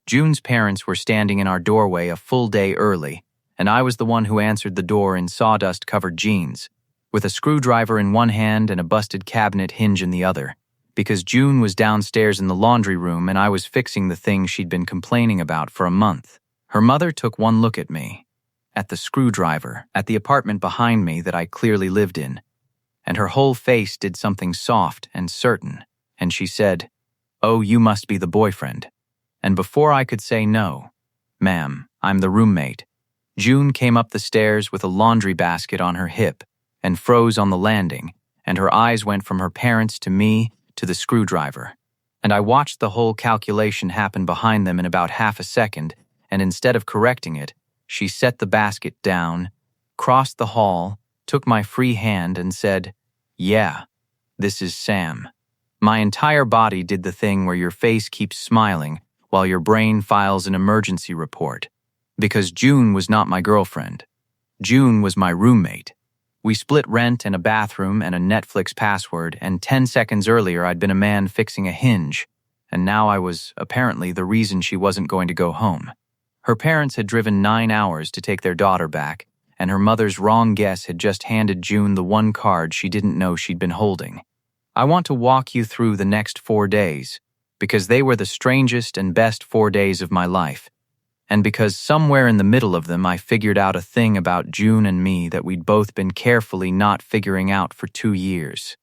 June's parents were standing in our doorway a full day early, and I was the one who answered the door in sawdust-covered jeans, with a screwdriver in one hand and a busted cabinet hinge in the other, because June was downstairs in the laundry room and I was fixing the thing she'd been complaining about for a month. Her mother took one look at me, at the screwdriver, at the apartment behind me that I clearly lived in, and her whole face did something soft and certain, and she said, "Oh, you must be the boyfriend." And before I could say no, "Ma'am, I'm the roommate," June came up the stairs with a laundry basket on her hip and froze on the landing, and her eyes went from her parents to me to the screwdriver. And I watched the whole calculation happen behind them in about half a second, and instead of correcting it, she set the basket down, crossed the hall, took my free hand and said, "Yeah, this is Sam." My entire body did the thing where your face keeps smiling while your brain files an emergency report. Because June was not my girlfriend. June was my roommate. We split rent and a bathroom and a Netflix password, and 10 seconds earlier I'd been a man fixing a hinge, and now I was, apparently, the reason she wasn't going to go home. Her parents had driven 9 hours to take their daughter back, and her mother's wrong guess had just handed June the one card she didn't know she'd been holding. I want to walk you through the next 4 days, because they were the strangest and best 4 days of my life, and because somewhere in the middle of them I figured out a thing about June and me that we'd both been carefully not figuring out for 2 years.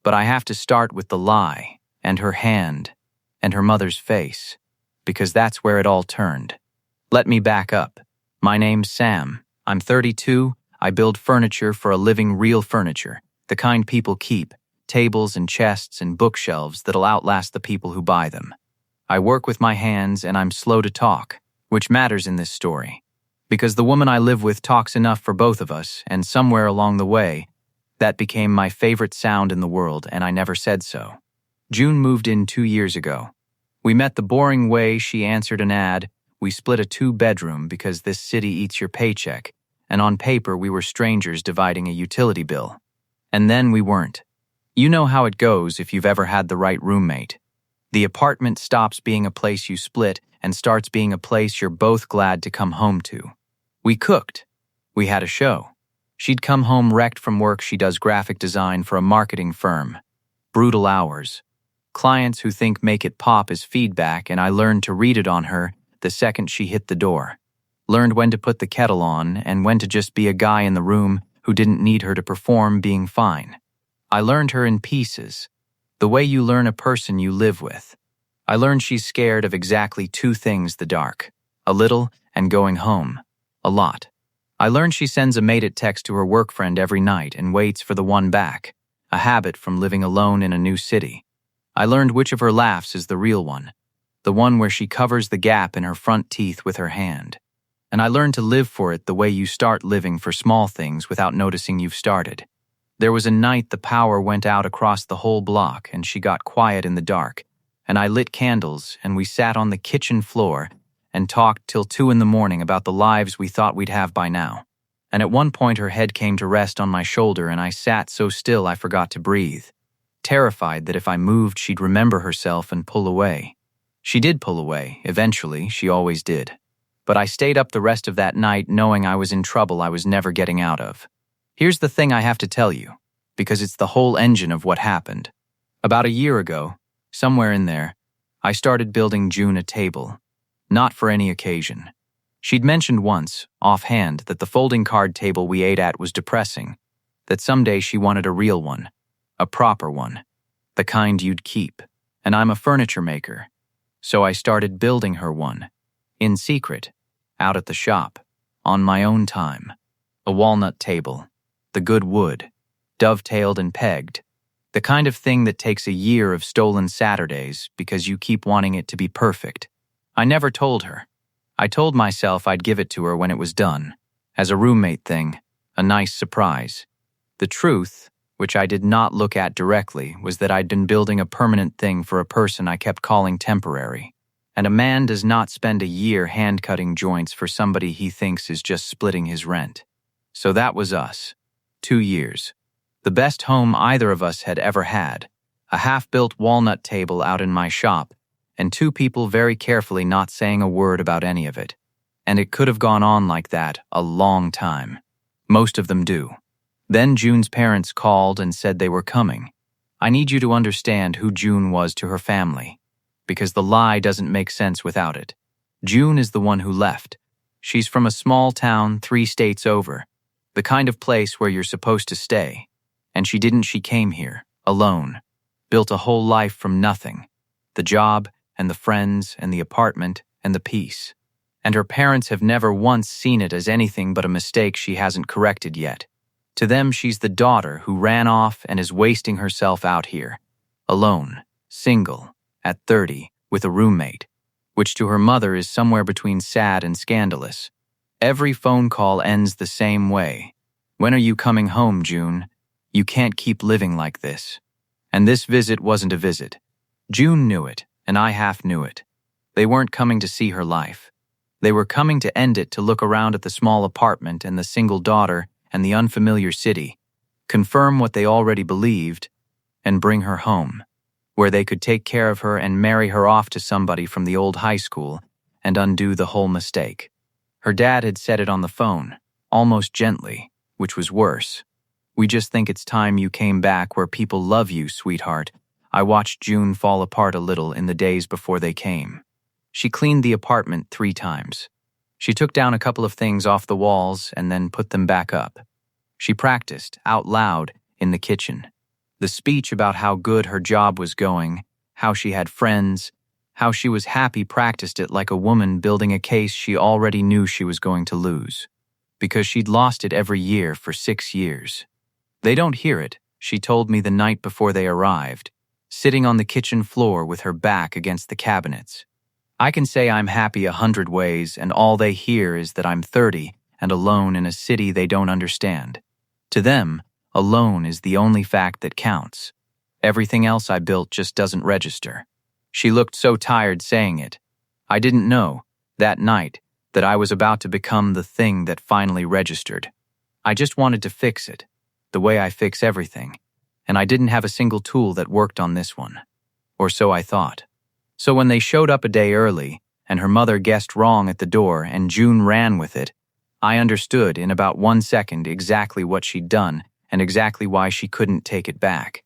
But I have to start with the lie, and her hand, and her mother's face, because that's where it all turned. Let me back up. My name's Sam. I'm 32. I build furniture for a living, real furniture, the kind people keep, tables and chests and bookshelves that'll outlast the people who buy them. I work with my hands and I'm slow to talk, which matters in this story, because the woman I live with talks enough for both of us, and somewhere along the way, that became my favorite sound in the world, and I never said so. June moved in 2 years ago. We met the boring way she answered an ad. We split a 2-bedroom because this city eats your paycheck, and on paper we were strangers dividing a utility bill. And then we weren't. You know how it goes if you've ever had the right roommate. The apartment stops being a place you split and starts being a place you're both glad to come home to. We cooked. We had a show. She'd come home wrecked from work. She does graphic design for a marketing firm. Brutal hours. Clients who think make it pop as feedback, and I learned to read it on her the second she hit the door. Learned when to put the kettle on and when to just be a guy in the room who didn't need her to perform being fine. I learned her in pieces, the way you learn a person you live with. I learned she's scared of exactly 2 things: the dark, a little, and going home, a lot. I learned she sends a made-it text to her work friend every night and waits for the one back, a habit from living alone in a new city. I learned which of her laughs is the real one, the one where she covers the gap in her front teeth with her hand. And I learned to live for it the way you start living for small things without noticing you've started. There was a night the power went out across the whole block and she got quiet in the dark, and I lit candles and we sat on the kitchen floor and talked till 2 in the morning about the lives we thought we'd have by now. And at one point her head came to rest on my shoulder and I sat so still I forgot to breathe, terrified that if I moved she'd remember herself and pull away. She did pull away, eventually, she always did. But I stayed up the rest of that night knowing I was in trouble I was never getting out of. Here's the thing I have to tell you, because it's the whole engine of what happened. About a year ago, somewhere in there, I started building June a table. Not for any occasion. She'd mentioned once, offhand, that the folding card table we ate at was depressing, that someday she wanted a real one, a proper one, the kind you'd keep. And I'm a furniture maker, so I started building her one, in secret, out at the shop, on my own time. A walnut table, the good wood, dovetailed and pegged, the kind of thing that takes a year of stolen Saturdays because you keep wanting it to be perfect. I never told her. I told myself I'd give it to her when it was done, as a roommate thing, a nice surprise. The truth, which I did not look at directly, was that I'd been building a permanent thing for a person I kept calling temporary. And a man does not spend a year hand-cutting joints for somebody he thinks is just splitting his rent. So that was us. 2 years. The best home either of us had ever had. A half-built walnut table out in my shop, and two people very carefully not saying a word about any of it. And it could have gone on like that a long time. Most of them do. Then June's parents called and said they were coming. I need you to understand who June was to her family, because the lie doesn't make sense without it. June is the one who left. She's from a small town 3 states over, the kind of place where you're supposed to stay. And she came here, alone, built a whole life from nothing. The job, and the friends, and the apartment, and the peace. And her parents have never once seen it as anything but a mistake she hasn't corrected yet. To them, she's the daughter who ran off and is wasting herself out here. Alone, single, at 30, with a roommate, which to her mother is somewhere between sad and scandalous. Every phone call ends the same way. When are you coming home, June? You can't keep living like this. And this visit wasn't a visit. June knew it, and I half knew it. They weren't coming to see her life. They were coming to end it, to look around at the small apartment and the single daughter and the unfamiliar city, confirm what they already believed, and bring her home, where they could take care of her and marry her off to somebody from the old high school and undo the whole mistake. Her dad had said it on the phone, almost gently, which was worse. We just think it's time you came back where people love you, sweetheart. I watched June fall apart a little in the days before they came. She cleaned the apartment 3 times. She took down a couple of things off the walls and then put them back up. She practiced, out loud, in the kitchen. The speech about how good her job was going, how she had friends, how she was happy, practiced it like a woman building a case she already knew she was going to lose. Because she'd lost it every year for 6 years. They don't hear it, she told me the night before they arrived, sitting on the kitchen floor with her back against the cabinets. I can say I'm happy 100 ways, and all they hear is that I'm 30 and alone in a city they don't understand. To them, alone is the only fact that counts. Everything else I built just doesn't register. She looked so tired saying it. I didn't know, that night, that I was about to become the thing that finally registered. I just wanted to fix it, the way I fix everything, and I didn't have a single tool that worked on this one. Or so I thought. So when they showed up a day early, and her mother guessed wrong at the door and June ran with it, I understood in about 1 second exactly what she'd done and exactly why she couldn't take it back.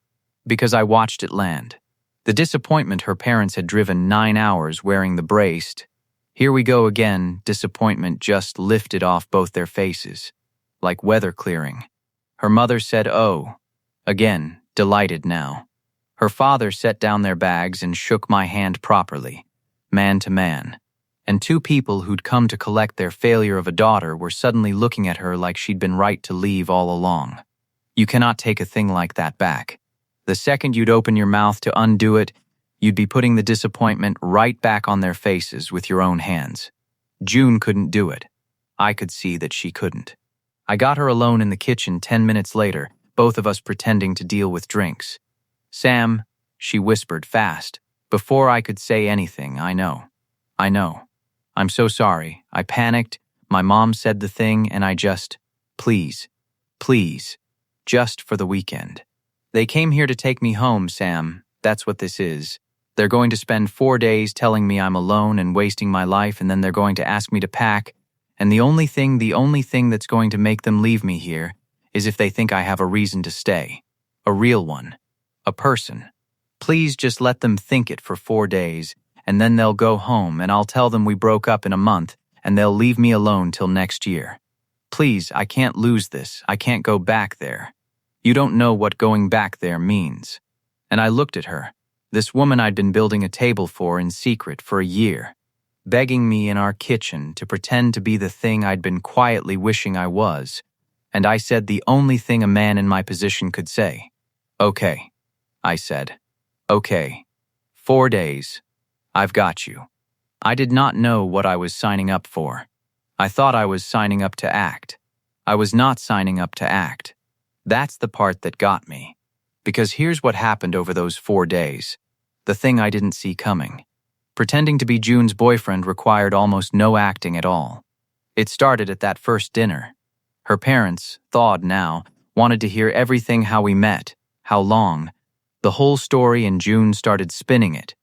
Because I watched it land. The disappointment her parents had driven 9 hours wearing the brace. Here we go again, disappointment just lifted off both their faces, like weather clearing. Her mother said, "Oh," again, delighted now. Her father set down their bags and shook my hand properly, man to man. And 2 people who'd come to collect their failure of a daughter were suddenly looking at her like she'd been right to leave all along. You cannot take a thing like that back. The second you'd open your mouth to undo it, you'd be putting the disappointment right back on their faces with your own hands. June couldn't do it. I could see that she couldn't. I got her alone in the kitchen 10 minutes later, both of us pretending to deal with drinks. "Sam," she whispered fast. Before I could say anything, I know. I'm so sorry. I panicked. My mom said the thing and I just, please, just for the weekend. They came here to take me home, Sam. That's what this is. They're going to spend 4 days telling me I'm alone and wasting my life, and then they're going to ask me to pack. And the only thing that's going to make them leave me here is if they think I have a reason to stay. A real one. A person. Please just let them think it for 4 days, and then they'll go home and I'll tell them we broke up in a month and they'll leave me alone till next year. Please, I can't lose this. I can't go back there. You don't know what going back there means. And I looked at her, this woman I'd been building a table for in secret for a year, begging me in our kitchen to pretend to be the thing I'd been quietly wishing I was. And I said the only thing a man in my position could say. "Okay," I said. "Okay. 4 days. I've got you." I did not know what I was signing up for. I thought I was signing up to act. I was not signing up to act. That's the part that got me. Because here's what happened over those 4 days. The thing I didn't see coming. Pretending to be June's boyfriend required almost no acting at all. It started at that first dinner. Her parents, thawed now, wanted to hear everything, how we met, how long, the whole story, and June started spinning it.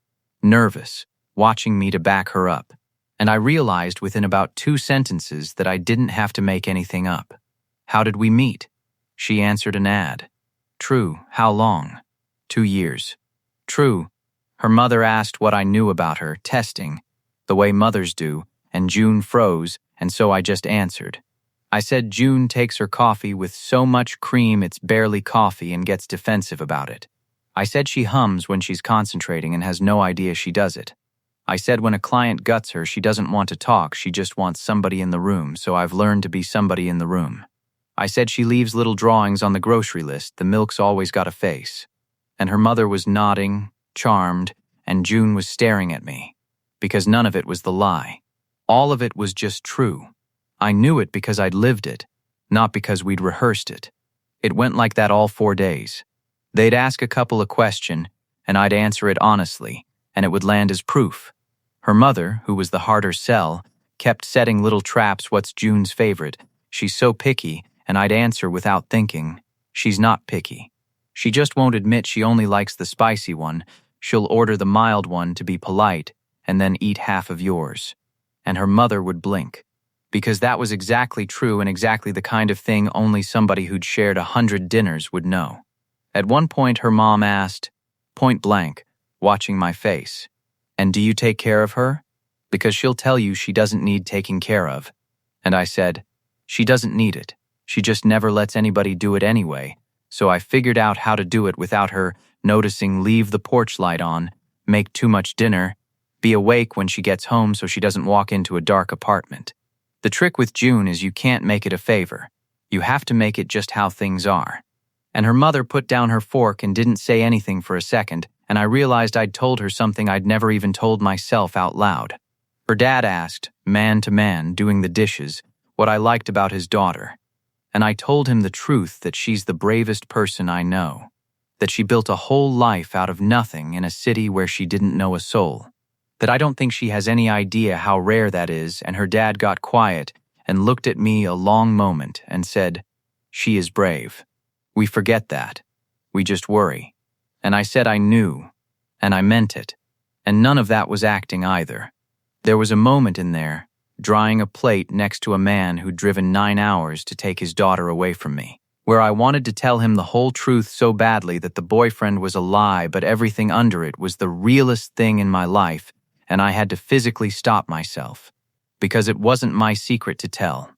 Nervous, watching me to back her up, and I realized within about 2 sentences that I didn't have to make anything up. How did we meet? She answered an ad. True. How long? 2 years. True. Her mother asked what I knew about her, testing, the way mothers do, and June froze, and so I just answered. I said June takes her coffee with so much cream it's barely coffee and gets defensive about it. I said she hums when she's concentrating and has no idea she does it. I said when a client guts her, she doesn't want to talk, she just wants somebody in the room, so I've learned to be somebody in the room. I said she leaves little drawings on the grocery list, the milk's always got a face. And her mother was nodding, charmed, and June was staring at me. Because none of it was the lie. All of it was just true. I knew it because I'd lived it, not because we'd rehearsed it. It went like that all 4 days. They'd ask a couple a question, and I'd answer it honestly, and it would land as proof. Her mother, who was the harder sell, kept setting little traps. What's June's favorite? She's so picky, and I'd answer without thinking. She's not picky. She just won't admit she only likes the spicy one. She'll order the mild one to be polite, and then eat half of yours. And her mother would blink. Because that was exactly true and exactly the kind of thing only somebody who'd shared 100 dinners would know. At one point, her mom asked, point blank, watching my face, "And do you take care of her? Because she'll tell you she doesn't need taking care of." And I said, "She doesn't need it. She just never lets anybody do it anyway, so I figured out how to do it without her noticing, leave the porch light on, make too much dinner, be awake when she gets home so she doesn't walk into a dark apartment." The trick with June is you can't make it a favor. You have to make it just how things are. And her mother put down her fork and didn't say anything for a second, and I realized I'd told her something I'd never even told myself out loud. Her dad asked, man to man, doing the dishes, what I liked about his daughter. And I told him the truth that she's the bravest person I know. That she built a whole life out of nothing in a city where she didn't know a soul. That I don't think she has any idea how rare that is, and her dad got quiet and looked at me a long moment and said, "She is brave. We forget that. We just worry." And I said I knew, and I meant it. And none of that was acting either. There was a moment in there, drying a plate next to a man who'd driven 9 hours to take his daughter away from me, where I wanted to tell him the whole truth so badly that the boyfriend was a lie, but everything under it was the realest thing in my life, and I had to physically stop myself. Because it wasn't my secret to tell.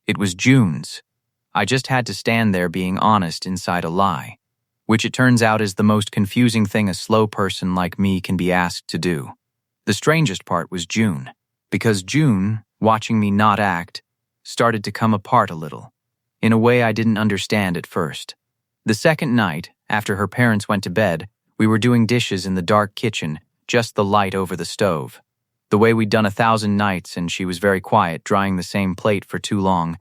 It was June's. I just had to stand there being honest inside a lie, which it turns out is the most confusing thing a slow person like me can be asked to do. The strangest part was June, because June, watching me not act, started to come apart a little, in a way I didn't understand at first. The second night, after her parents went to bed, we were doing dishes in the dark kitchen, just the light over the stove. The way we'd done 1,000 nights, and she was very quiet, drying the same plate for too long.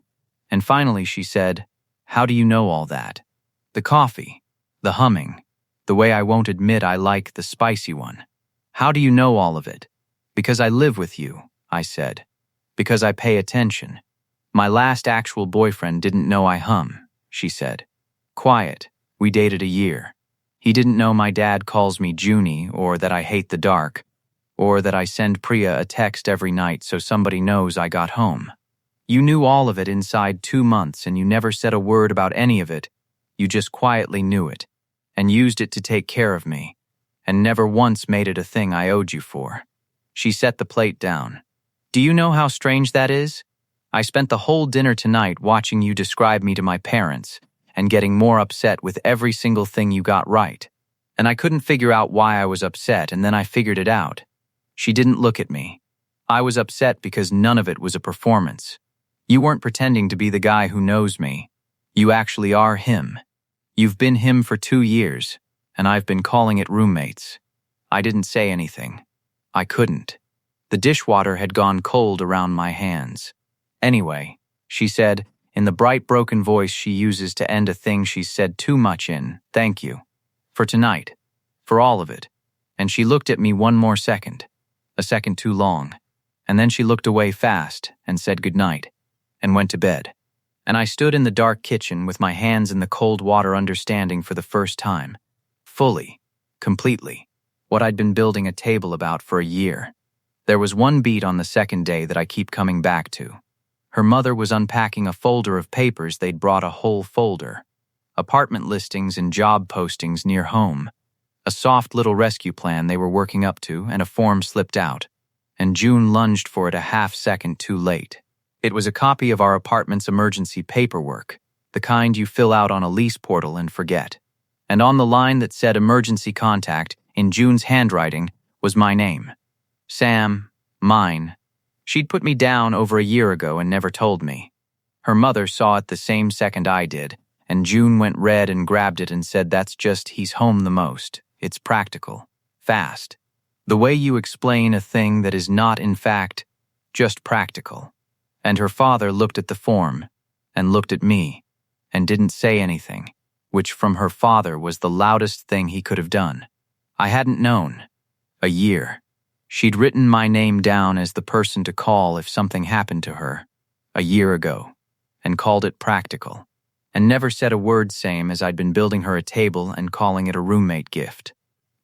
And finally she said, "How do you know all that?" The coffee, the humming, the way I won't admit I like the spicy one. "How do you know all of it?" "Because I live with you," I said. "Because I pay attention. My last actual boyfriend didn't know I hum," she said. Quiet. We dated a year. He didn't know my dad calls me Junie, or that I hate the dark, or that I send Priya a text every night so somebody knows I got home. You knew all of it inside 2 months, and you never said a word about any of it. You just quietly knew it, and used it to take care of me, and never once made it a thing I owed you for. She set the plate down. "Do you know how strange that is? I spent the whole dinner tonight watching you describe me to my parents, and getting more upset with every single thing you got right. And I couldn't figure out why I was upset, and then I figured it out." She didn't look at me. "I was upset because none of it was a performance. You weren't pretending to be the guy who knows me. You actually are him. You've been him for 2 years, and I've been calling it roommates." I didn't say anything. I couldn't. The dishwater had gone cold around my hands. "Anyway," she said, in the bright, broken voice she uses to end a thing she's said too much in, "Thank you. For tonight. For all of it." And she looked at me one more second. A second too long. And then she looked away fast and said goodnight, and went to bed. And I stood in the dark kitchen with my hands in the cold water, understanding for the first time, fully, completely, what I'd been building a table about for a year. There was one beat on the second day that I keep coming back to. Her mother was unpacking a folder of papers. They'd brought a whole folder. Apartment listings and job postings near home. A soft little rescue plan they were working up to, and a form slipped out. And June lunged for it a half-second too late. It was a copy of our apartment's emergency paperwork, the kind you fill out on a lease portal and forget. And on the line that said emergency contact, in June's handwriting, was my name. Sam, mine. She'd put me down over a year ago and never told me. Her mother saw it the same second I did, and June went red and grabbed it and said that's just he's home the most. It's practical. Fast. The way you explain a thing that is not, in fact, just practical. And her father looked at the form, and looked at me, and didn't say anything, which from her father was the loudest thing he could have done. I hadn't known. A year. She'd written my name down as the person to call if something happened to her, a year ago, and called it practical, and never said a word same as I'd been building her a table and calling it a roommate gift.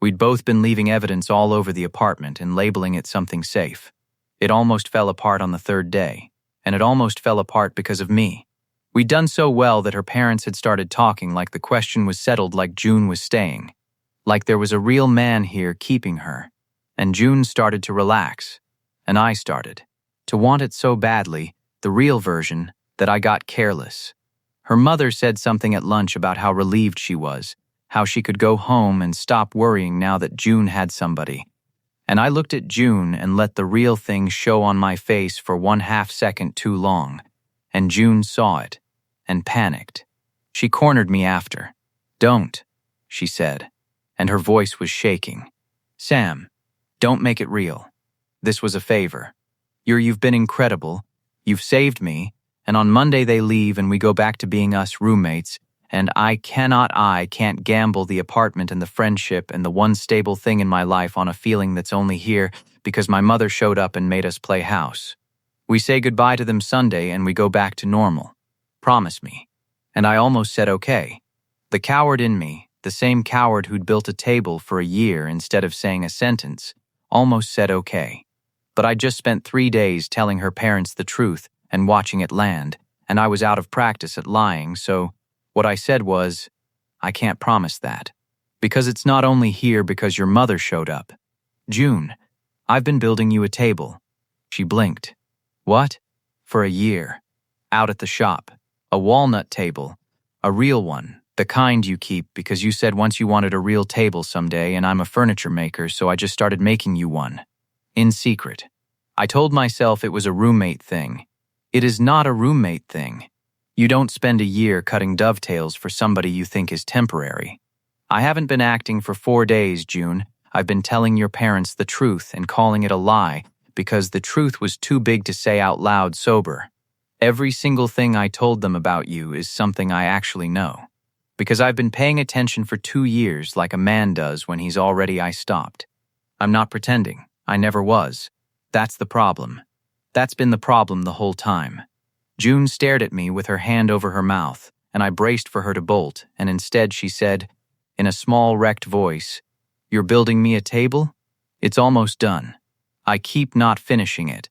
We'd both been leaving evidence all over the apartment and labeling it something safe. It almost fell apart on the third day, and it almost fell apart because of me. We'd done so well that her parents had started talking like the question was settled, like June was staying, like there was a real man here keeping her. And June started to relax, and I started to want it so badly, the real version, that I got careless. Her mother said something at lunch about how relieved she was, how she could go home and stop worrying now that June had somebody. And I looked at June and let the real thing show on my face for 1/2 second too long, and June saw it, and panicked. She cornered me after. "Don't," she said, and her voice was shaking. "Sam, don't make it real. This was a favor. You've been incredible. You've saved me, and on Monday they leave and we go back to being us roommates, and I can't gamble the apartment and the friendship and the one stable thing in my life on a feeling that's only here because my mother showed up and made us play house. We say goodbye to them Sunday and we go back to normal. Promise me." And I almost said okay. The coward in me, the same coward who'd built a table for a year instead of saying a sentence, almost said okay. But I just spent 3 days telling her parents the truth and watching it land, and I was out of practice at lying, so what I said was, "I can't promise that. Because it's not only here because your mother showed up. June, I've been building you a table." She blinked. "What?" "For a year. Out at the shop. A walnut table. A real one. The kind you keep because you said once you wanted a real table someday, and I'm a furniture maker, so I just started making you one. In secret. I told myself it was a roommate thing. It is not a roommate thing. You don't spend a year cutting dovetails for somebody you think is temporary. I haven't been acting for 4 days, June. I've been telling your parents the truth and calling it a lie because the truth was too big to say out loud sober. Every single thing I told them about you is something I actually know. Because I've been paying attention for 2 years like a man does when he's already I stopped. I'm not pretending. I never was. That's the problem. That's been the problem the whole time." June stared at me with her hand over her mouth, and I braced for her to bolt, and instead she said, in a small, wrecked voice, "You're building me a table? It's almost done. I keep not finishing it.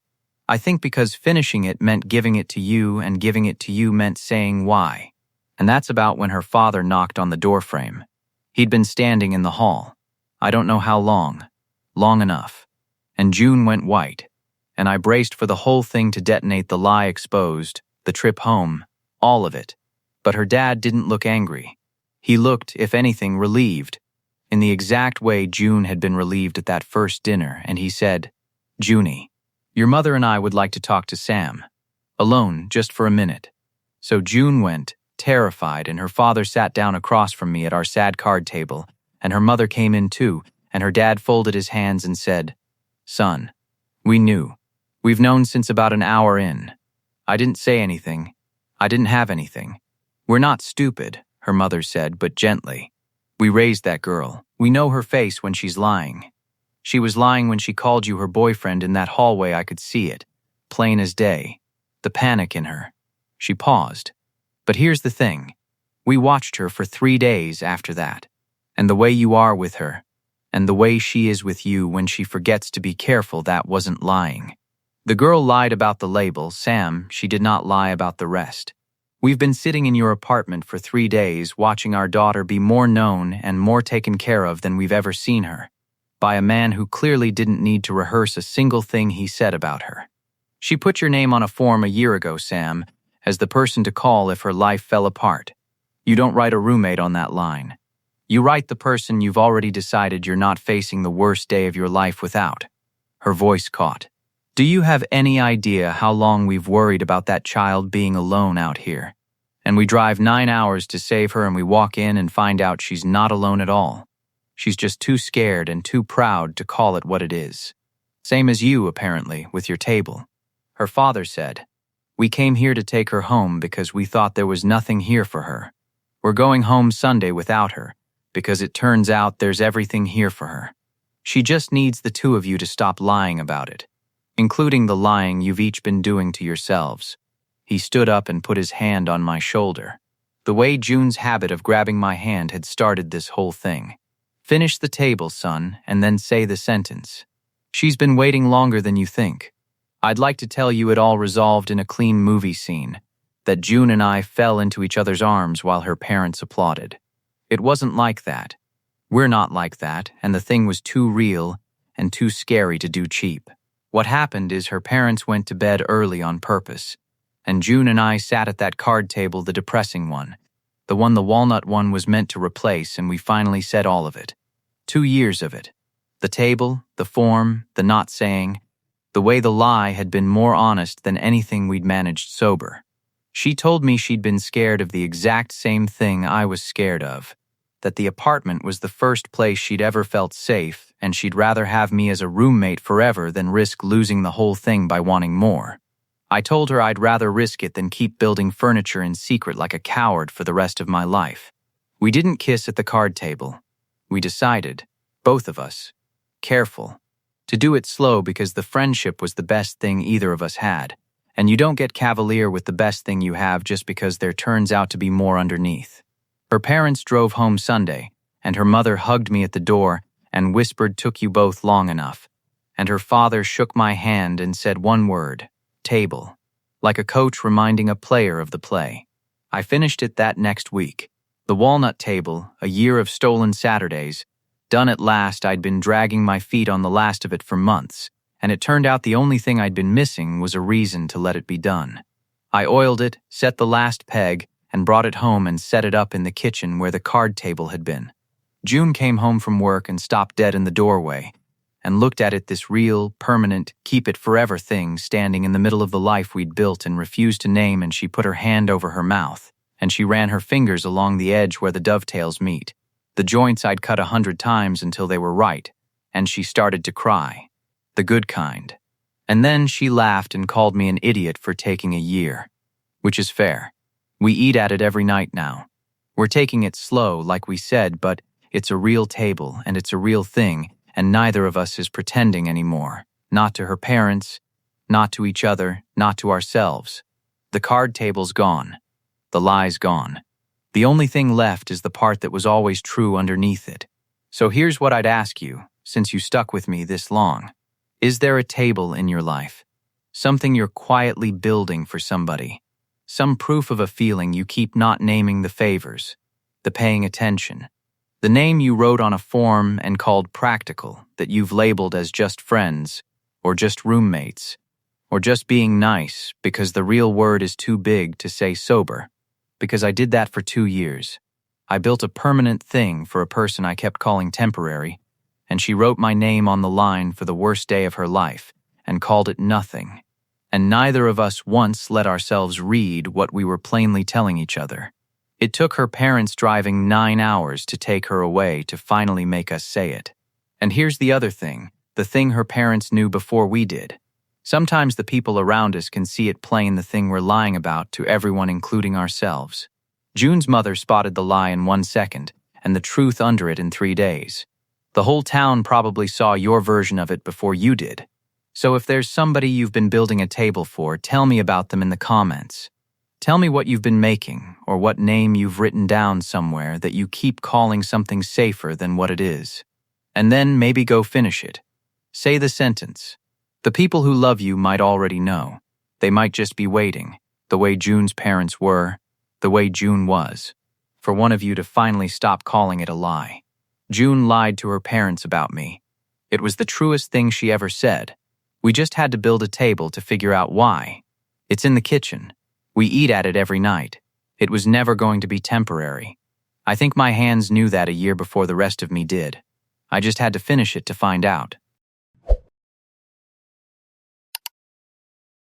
I think because finishing it meant giving it to you, and giving it to you meant saying why." And that's about when her father knocked on the doorframe. He'd been standing in the hall. I don't know how long. Long enough. And June went white. And I braced for the whole thing to detonate, the lie exposed, the trip home, all of it. But her dad didn't look angry. He looked, if anything, relieved, in the exact way June had been relieved at that first dinner, and he said, "Junie, your mother and I would like to talk to Sam. Alone, just for a minute." So June went, terrified, and her father sat down across from me at our sad card table, and her mother came in too, and her dad folded his hands and said, "Son, we knew. We've known since about an hour in." I didn't say anything. I didn't have anything. "We're not stupid," her mother said, but gently. "We raised that girl. We know her face when she's lying. She was lying when she called you her boyfriend in that hallway. I could see it, plain as day. The panic in her." She paused. "But here's the thing. We watched her for 3 days after that. And the way you are with her. And the way she is with you when she forgets to be careful, that wasn't lying. The girl lied about the label, Sam. She did not lie about the rest. We've been sitting in your apartment for 3 days watching our daughter be more known and more taken care of than we've ever seen her, by a man who clearly didn't need to rehearse a single thing he said about her. She put your name on a form a year ago, Sam, as the person to call if her life fell apart. You don't write a roommate on that line. You write the person you've already decided you're not facing the worst day of your life without. Her voice caught. Do you have any idea how long we've worried about that child being alone out here? And we drive 9 hours to save her, and we walk in and find out she's not alone at all. She's just too scared and too proud to call it what it is. Same as you, apparently, with your table. Her father said, "We came here to take her home because we thought there was nothing here for her. We're going home Sunday without her, because it turns out there's everything here for her. She just needs the two of you to stop lying about it, including the lying you've each been doing to yourselves." He stood up and put his hand on my shoulder. The way June's habit of grabbing my hand had started this whole thing. Finish the table, son, and then say the sentence. She's been waiting longer than you think. I'd like to tell you it all resolved in a clean movie scene, that June and I fell into each other's arms while her parents applauded. It wasn't like that. We're not like that, and the thing was too real and too scary to do cheap. What happened is her parents went to bed early on purpose, and June and I sat at that card table, the depressing one, the one the walnut one was meant to replace, and we finally said all of it. 2 years of it. The table, the form, the not saying, the way the lie had been more honest than anything we'd managed sober. She told me she'd been scared of the exact same thing I was scared of, that the apartment was the first place she'd ever felt safe, and she'd rather have me as a roommate forever than risk losing the whole thing by wanting more. I told her I'd rather risk it than keep building furniture in secret like a coward for the rest of my life. We didn't kiss at the card table. We decided, both of us, careful, to do it slow because the friendship was the best thing either of us had, and you don't get cavalier with the best thing you have just because there turns out to be more underneath. Her parents drove home Sunday, and her mother hugged me at the door and whispered, "Took you both long enough," and her father shook my hand and said one word, "Table," like a coach reminding a player of the play. I finished it that next week. The walnut table, a year of stolen Saturdays, done at last. I'd been dragging my feet on the last of it for months, and it turned out the only thing I'd been missing was a reason to let it be done. I oiled it, set the last peg, and brought it home and set it up in the kitchen where the card table had been. June came home from work and stopped dead in the doorway, and looked at it, this real, permanent, keep it forever thing standing in the middle of the life we'd built and refused to name, and she put her hand over her mouth, and she ran her fingers along the edge where the dovetails meet, the joints I'd cut 100 times until they were right, and she started to cry. The good kind. And then she laughed and called me an idiot for taking a year. Which is fair. We eat at it every night now. We're taking it slow, like we said, but it's a real table, and it's a real thing, and neither of us is pretending anymore. Not to her parents, not to each other, not to ourselves. The card table's gone. The lie's gone. The only thing left is the part that was always true underneath it. So here's what I'd ask you, since you stuck with me this long. Is there a table in your life? Something you're quietly building for somebody? Some proof of a feeling you keep not naming, the favors, the paying attention, the name you wrote on a form and called practical that you've labeled as just friends, or just roommates, or just being nice because the real word is too big to say sober. Because I did that for 2 years. I built a permanent thing for a person I kept calling temporary, and she wrote my name on the line for the worst day of her life and called it nothing. And neither of us once let ourselves read what we were plainly telling each other. It took her parents driving 9 hours to take her away to finally make us say it. And here's the other thing, the thing her parents knew before we did. Sometimes the people around us can see it plain, the thing we're lying about to everyone, including ourselves. June's mother spotted the lie in 1 second, and the truth under it in 3 days. The whole town probably saw your version of it before you did. So if there's somebody you've been building a table for, tell me about them in the comments. Tell me what you've been making, or what name you've written down somewhere that you keep calling something safer than what it is. And then maybe go finish it. Say the sentence. The people who love you might already know. They might just be waiting, the way June's parents were, the way June was, for one of you to finally stop calling it a lie. June lied to her parents about me. It was the truest thing she ever said. We just had to build a table to figure out why. It's in the kitchen. We eat at it every night. It was never going to be temporary. I think my hands knew that a year before the rest of me did. I just had to finish it to find out.